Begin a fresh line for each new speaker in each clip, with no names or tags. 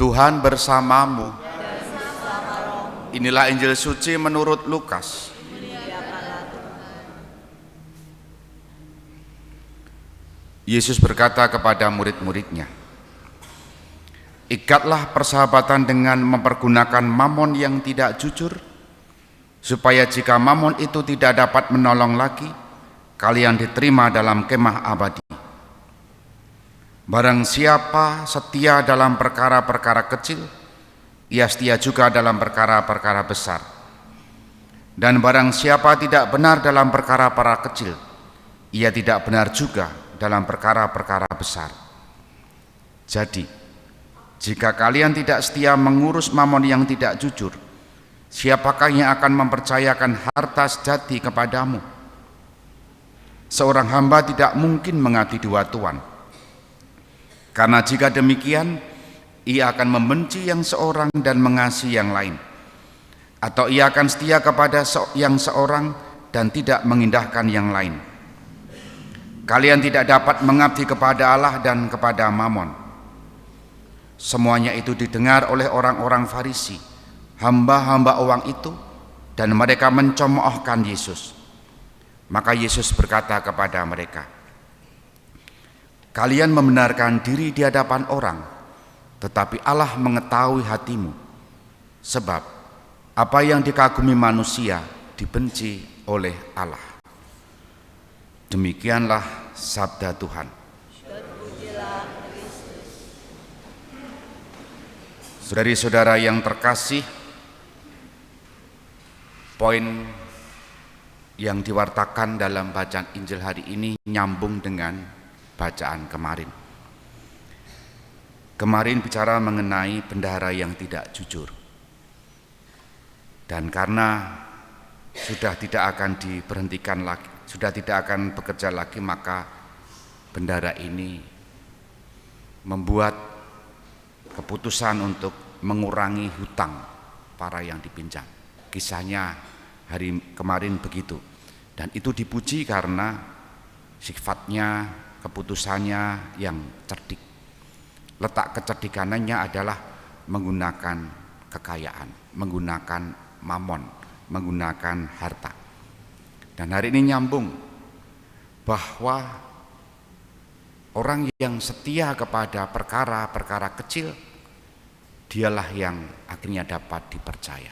Tuhan bersamamu. Inilah Injil suci menurut Lukas. Yesus berkata kepada murid-muridnya, ikatlah persahabatan dengan mempergunakan mamon yang tidak jujur, supaya jika mamon itu tidak dapat menolong lagi, kalian diterima dalam kemah abadi. Barang siapa setia dalam perkara-perkara kecil, ia setia juga dalam perkara-perkara besar. Dan barang siapa tidak benar dalam perkara-perkara kecil, ia tidak benar juga dalam perkara-perkara besar. Jadi, jika kalian tidak setia mengurus mamon yang tidak jujur, siapakah yang akan mempercayakan harta sejati kepadamu? Seorang hamba tidak mungkin mengabdi dua tuan, karena jika demikian, ia akan membenci yang seorang dan mengasihi yang lain, atau ia akan setia kepada yang seorang dan tidak mengindahkan yang lain. Kalian tidak dapat mengabdi kepada Allah dan kepada mamon. Semuanya itu didengar oleh orang-orang Farisi, hamba-hamba uang itu, dan mereka mencemoohkan Yesus. Maka Yesus berkata kepada mereka, kalian membenarkan diri di hadapan orang, tetapi Allah mengetahui hatimu. Sebab apa yang dikagumi manusia dibenci oleh Allah. Demikianlah sabda Tuhan. Saudari-saudara yang terkasih, poin yang diwartakan dalam bacaan Injil hari ini nyambung dengan bacaan kemarin. Kemarin bicara mengenai bendahara yang tidak jujur. Dan karena sudah tidak akan diberhentikan lagi, sudah tidak akan bekerja lagi, maka bendahara ini membuat keputusan untuk mengurangi hutang para yang dipinjam. Kisahnya hari kemarin begitu, dan itu dipuji karena sifatnya, keputusannya yang cerdik. Letak kecerdikannya adalah menggunakan kekayaan, menggunakan mamon, menggunakan harta. Dan hari ini nyambung bahwa orang yang setia kepada perkara-perkara kecil, dialah yang akhirnya dapat dipercaya.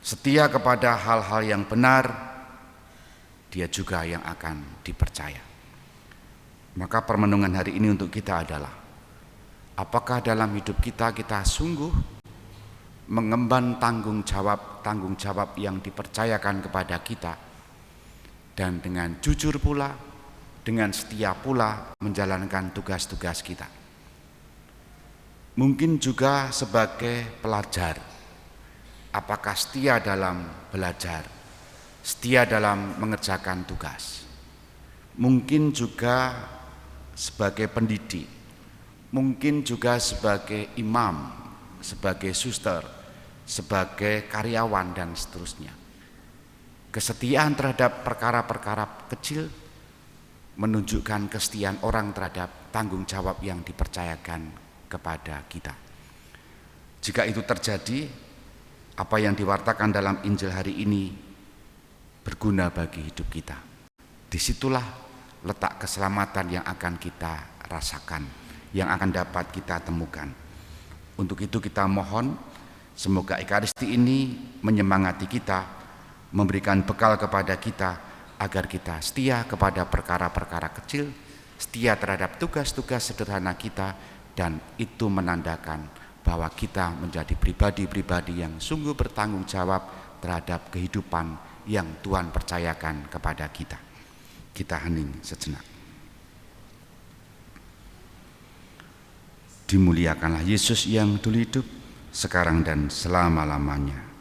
Setia kepada hal-hal yang benar, dia juga yang akan dipercaya. Maka permenungan hari ini untuk kita adalah, apakah dalam hidup kita sungguh mengemban tanggung jawab yang dipercayakan kepada kita, dan dengan jujur pula, dengan setia pula menjalankan tugas-tugas kita. Mungkin juga sebagai pelajar, apakah setia dalam belajar, setia dalam mengerjakan tugas. Mungkin juga sebagai pendidik, mungkin juga sebagai imam, sebagai suster, sebagai karyawan, dan seterusnya. Kesetiaan terhadap perkara-perkara kecil menunjukkan kesetiaan orang terhadap tanggung jawab yang dipercayakan kepada kita. Jika itu terjadi, apa yang diwartakan dalam Injil hari ini berguna bagi hidup kita. Disitulah letak keselamatan yang akan kita rasakan, yang akan dapat kita temukan. Untuk itu kita mohon, semoga Ekaristi ini menyemangati kita, memberikan bekal kepada kita, agar kita setia kepada perkara-perkara kecil, setia terhadap tugas-tugas sederhana kita, dan itu menandakan bahwa kita menjadi pribadi-pribadi yang sungguh bertanggung jawab terhadap kehidupan yang Tuhan percayakan kepada kita. Kita hening sejenak. Dimuliakanlah Yesus yang dulu hidup, sekarang dan selama-lamanya.